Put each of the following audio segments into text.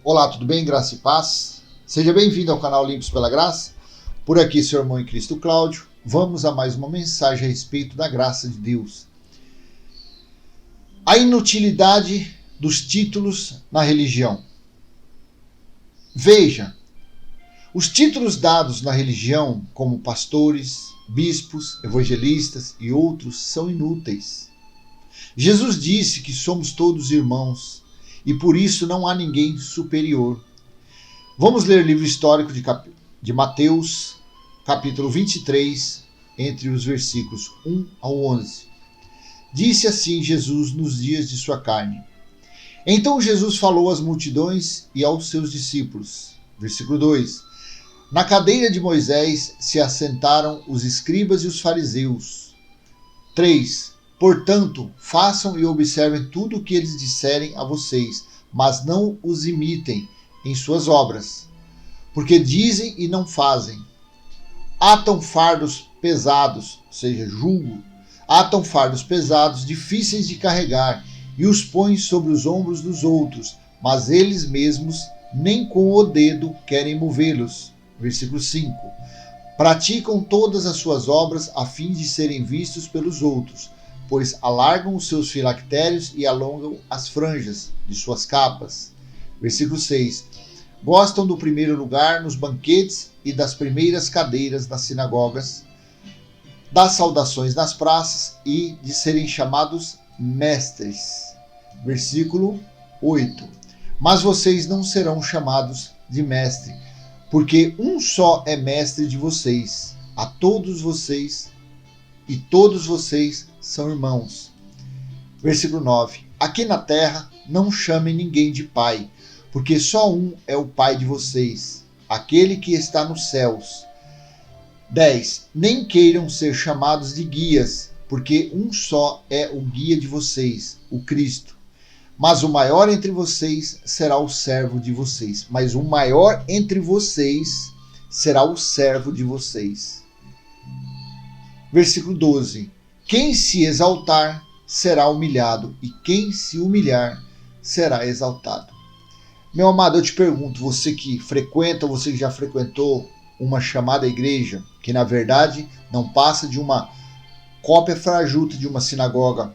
Olá, tudo bem? Graça e paz. Seja bem-vindo ao canal Limpos pela Graça. Por aqui, seu irmão em Cristo Cláudio. Vamos a mais uma mensagem a respeito da graça de Deus. A inutilidade dos títulos na religião. Veja, os títulos dados na religião, como pastores, bispos, evangelistas e outros, são inúteis. Jesus disse que somos todos irmãos e por isso não há ninguém superior. Vamos ler o livro histórico de Mateus, capítulo 23, entre os versículos 1 ao 11. Disse assim Jesus nos dias de sua carne. Então Jesus falou às multidões e aos seus discípulos. Versículo 2. Na cadeira de Moisés se assentaram os escribas e os fariseus. 3. Portanto, façam e observem tudo o que eles disserem a vocês, mas não os imitem em suas obras, porque dizem e não fazem. Atam fardos pesados, ou seja, jugo, atam fardos pesados, difíceis de carregar, e os põem sobre os ombros dos outros, mas eles mesmos nem com o dedo querem movê-los. Versículo 5. Praticam todas as suas obras a fim de serem vistos pelos outros, pois alargam os seus filactérios e alongam as franjas de suas capas. Versículo 6. Gostam do primeiro lugar nos banquetes e das primeiras cadeiras nas sinagogas, das saudações nas praças e de serem chamados mestres. Versículo 8. Mas vocês não serão chamados de mestre, porque um só é mestre de vocês, a todos vocês, e todos vocês são irmãos. Versículo 9. Aqui na terra não chamem ninguém de pai, porque só um é o pai de vocês, aquele que está nos céus. 10. Nem queiram ser chamados de guias, porque um só é o guia de vocês, o Cristo. Mas o maior entre vocês será o servo de vocês. Mas o maior entre vocês será o servo de vocês. Versículo 12. Quem se exaltar será humilhado, e quem se humilhar será exaltado. Meu amado, eu te pergunto, você que frequenta, você que já frequentou uma chamada igreja, que na verdade não passa de uma cópia fajuta de uma sinagoga,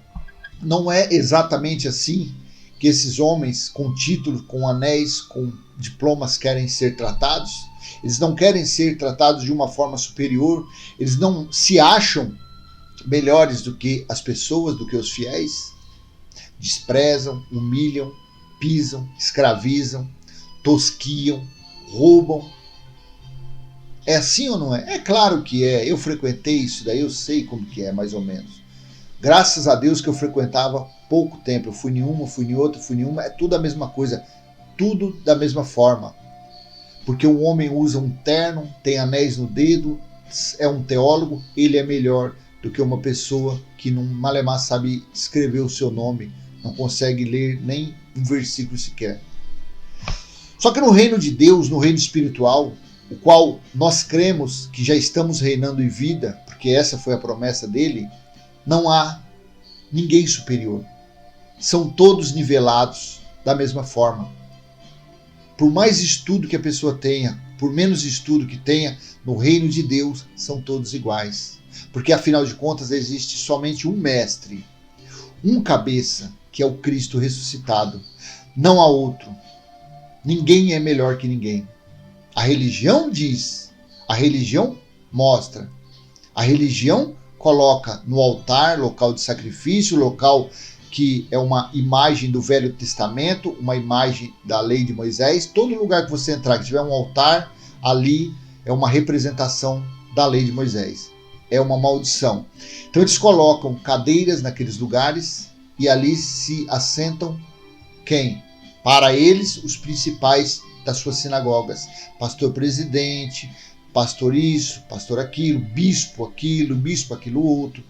não é exatamente assim que esses homens com títulos, com anéis, com diplomas querem ser tratados? Eles não querem ser tratados de uma forma superior, eles não se acham melhores do que as pessoas, do que os fiéis. Desprezam, humilham, pisam, escravizam, tosquiam, roubam. É assim ou não é? É claro que é. Eu frequentei isso daí, eu sei como que é, mais ou menos. Graças a Deus que eu frequentava pouco tempo. Eu fui em uma, fui em outra, fui em uma. É tudo a mesma coisa. Tudo da mesma forma. Porque o homem usa um terno, tem anéis no dedo, é um teólogo, ele é melhor do que uma pessoa que não malemar sabe escrever o seu nome, não consegue ler nem um versículo sequer. Só que no reino de Deus, no reino espiritual, o qual nós cremos que já estamos reinando em vida, porque essa foi a promessa dele, não há ninguém superior. São todos nivelados da mesma forma. Por mais estudo que a pessoa tenha, por menos estudo que tenha, no reino de Deus são todos iguais. Porque afinal de contas existe somente um mestre, um cabeça, que é o Cristo ressuscitado. Não há outro. Ninguém é melhor que ninguém. A religião diz, a religião mostra. A religião coloca no altar, local de sacrifício, local que é uma imagem do Velho Testamento, uma imagem da lei de Moisés. Todo lugar que você entrar, que tiver um altar, ali é uma representação da lei de Moisés. É uma maldição. Então eles colocam cadeiras naqueles lugares e ali se assentam quem? Para eles, os principais das suas sinagogas. Pastor presidente, pastor isso, pastor aquilo, bispo aquilo outro,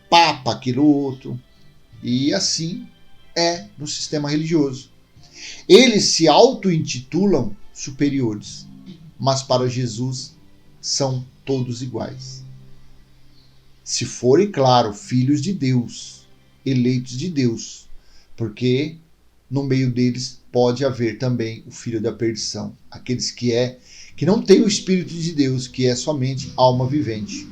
papa aquilo outro. E assim é no sistema religioso. Eles se auto-intitulam superiores, mas para Jesus são todos iguais. Se forem, claro, filhos de Deus, eleitos de Deus, porque no meio deles pode haver também o filho da perdição, aqueles que não têm o Espírito de Deus, que é somente alma vivente.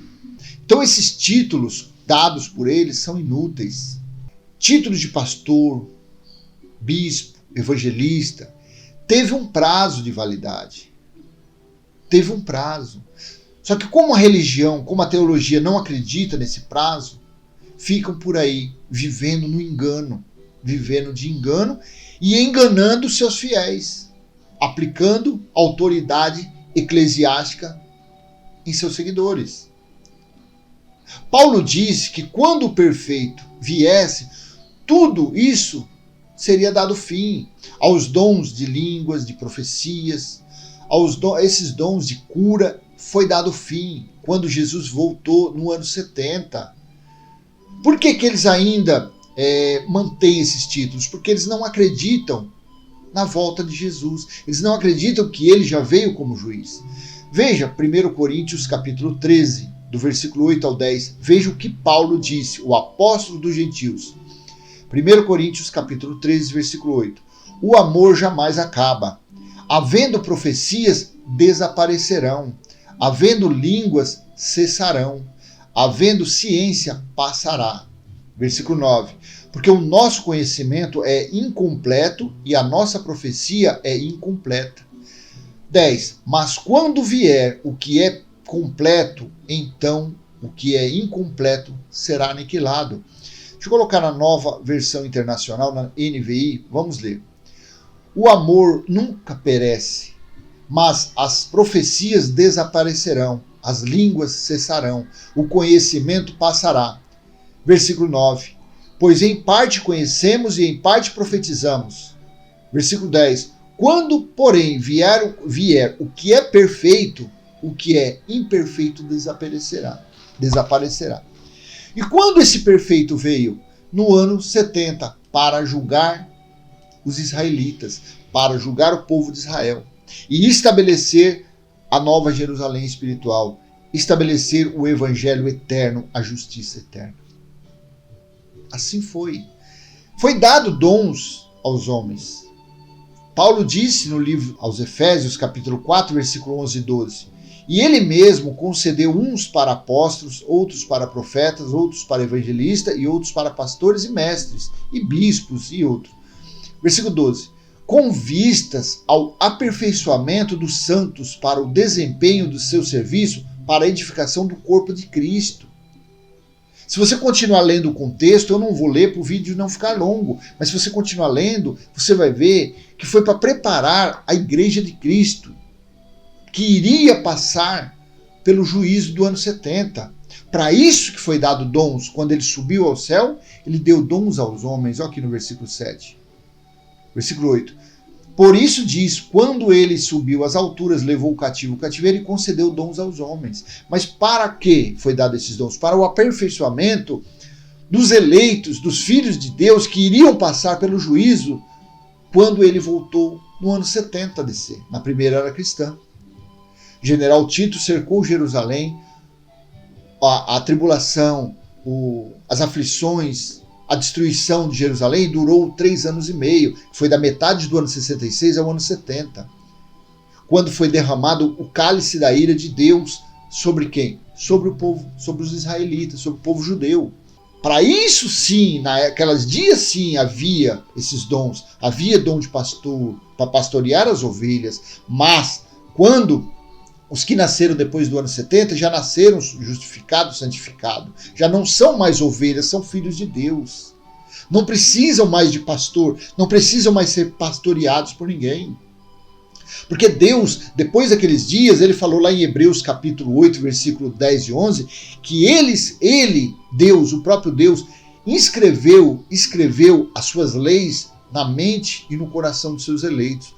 Então esses títulos dados por eles são inúteis. Títulos de pastor, bispo, evangelista, teve um prazo de validade. Teve um prazo. Só que como a religião, como a teologia não acredita nesse prazo, ficam por aí vivendo no engano, vivendo de engano e enganando seus fiéis, aplicando autoridade eclesiástica em seus seguidores. Paulo disse que quando o perfeito viesse, tudo isso seria dado fim aos dons de línguas, de profecias, esses dons de cura foi dado fim quando Jesus voltou no ano 70. Por que eles ainda mantêm esses títulos? Porque eles não acreditam na volta de Jesus. Eles não acreditam que ele já veio como juiz. Veja 1 Coríntios capítulo 13, do versículo 8 ao 10. Veja o que Paulo disse, o apóstolo dos gentios. 1 Coríntios capítulo 13, versículo 8. O amor jamais acaba. Havendo profecias, desaparecerão. Havendo línguas, cessarão. Havendo ciência, passará. Versículo 9. Porque o nosso conhecimento é incompleto e a nossa profecia é incompleta. 10. Mas quando vier o que é completo, então o que é incompleto será aniquilado. Deixa eu colocar na nova versão internacional, na NVI, vamos ler. O amor nunca perece, mas as profecias desaparecerão, as línguas cessarão, o conhecimento passará. Versículo 9. Pois em parte conhecemos e em parte profetizamos. Versículo 10. Quando, porém, vier o que é perfeito, o que é imperfeito desaparecerá. E quando esse perfeito veio? No ano 70, para julgar os israelitas, para julgar o povo de Israel e estabelecer a nova Jerusalém espiritual, estabelecer o evangelho eterno, a justiça eterna. Assim foi. Foi dado dons aos homens. Paulo disse no livro aos Efésios, capítulo 4, versículo 11 e 12, e ele mesmo concedeu uns para apóstolos, outros para profetas, outros para evangelistas e outros para pastores e mestres, e bispos e outros. Versículo 12. Com vistas ao aperfeiçoamento dos santos para o desempenho do seu serviço, para a edificação do corpo de Cristo. Se você continuar lendo o contexto, eu não vou ler para o vídeo não ficar longo, mas se você continuar lendo, você vai ver que foi para preparar a igreja de Cristo, que iria passar pelo juízo do ano 70. Para isso que foi dado dons. Quando ele subiu ao céu, ele deu dons aos homens. Olha aqui no versículo 7. Versículo 8. Por isso diz, quando ele subiu às alturas, levou o cativeiro e concedeu dons aos homens. Mas para que foi dado esses dons? Para o aperfeiçoamento dos eleitos, dos filhos de Deus que iriam passar pelo juízo quando ele voltou no ano 70 a descer, na primeira era cristã. General Tito cercou Jerusalém, a tribulação, as aflições, a destruição de Jerusalém durou 3 anos e meio, foi da metade do ano 66 ao ano 70, quando foi derramado o cálice da ira de Deus sobre quem? Sobre o povo, sobre os israelitas, sobre o povo judeu. Para isso sim, naqueles dias sim havia esses dons, havia dom de pastor, para pastorear as ovelhas, mas quando os que nasceram depois do ano 70 já nasceram justificados, santificados. Já não são mais ovelhas, são filhos de Deus. Não precisam mais de pastor, não precisam mais ser pastoreados por ninguém. Porque Deus, depois daqueles dias, ele falou lá em Hebreus capítulo 8, versículo 10 e 11, que ele, Deus, o próprio Deus, escreveu as suas leis na mente e no coração dos seus eleitos.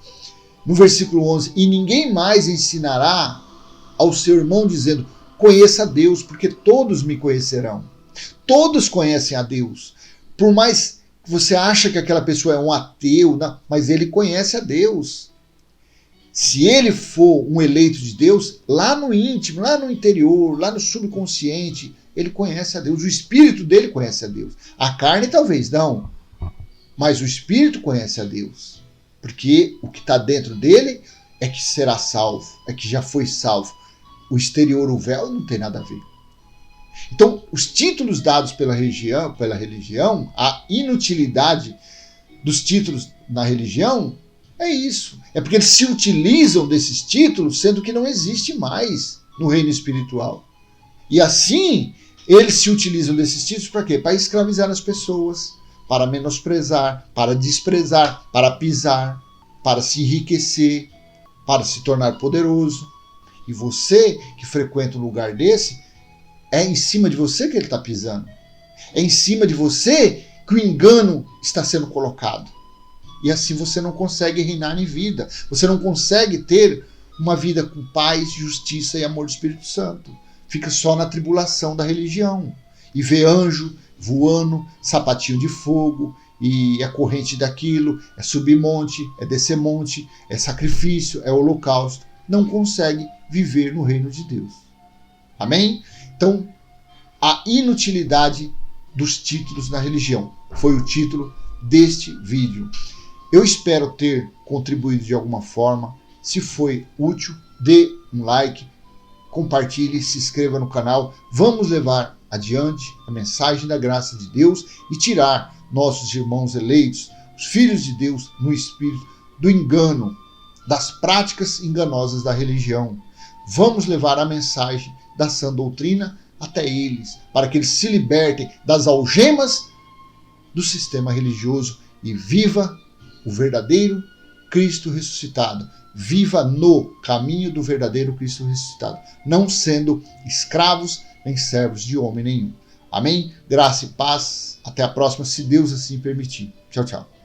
No versículo 11, e ninguém mais ensinará ao seu irmão dizendo, conheça a Deus, porque todos me conhecerão. Todos conhecem a Deus. Por mais que você ache que aquela pessoa é um ateu, não, mas ele conhece a Deus. Se ele for um eleito de Deus, lá no íntimo, lá no interior, lá no subconsciente, ele conhece a Deus. O espírito dele conhece a Deus. A carne talvez não, mas o espírito conhece a Deus. Porque o que está dentro dele é que será salvo, é que já foi salvo. O exterior, o véu, não tem nada a ver. Então, os títulos dados pela religião, a inutilidade dos títulos na religião é isso. É porque eles se utilizam desses títulos, sendo que não existe mais no reino espiritual. E assim, eles se utilizam desses títulos para quê? Para escravizar as pessoas, para menosprezar, para desprezar, para pisar, para se enriquecer, para se tornar poderoso. E você que frequenta um lugar desse, é em cima de você que ele está pisando. É em cima de você que o engano está sendo colocado. E assim você não consegue reinar em vida. Você não consegue ter uma vida com paz, justiça e amor do Espírito Santo. Fica só na tribulação da religião. E vê anjo voando, sapatinho de fogo, e é corrente daquilo, é subir monte, é descer monte, é sacrifício, é holocausto. Não consegue viver no reino de Deus. Amém? Então, a inutilidade dos títulos na religião foi o título deste vídeo. Eu espero ter contribuído de alguma forma. Se foi útil, dê um like, compartilhe, se inscreva no canal. Vamos levar adiante a mensagem da graça de Deus e tirar nossos irmãos eleitos, os filhos de Deus no espírito, do engano, das práticas enganosas da religião. Vamos levar a mensagem da sã doutrina até eles, para que eles se libertem das algemas do sistema religioso e viva o verdadeiro Cristo ressuscitado. Viva no caminho do verdadeiro Cristo ressuscitado, não sendo escravos nem servos de homem nenhum. Amém? Graça e paz. Até a próxima, se Deus assim permitir. Tchau, tchau.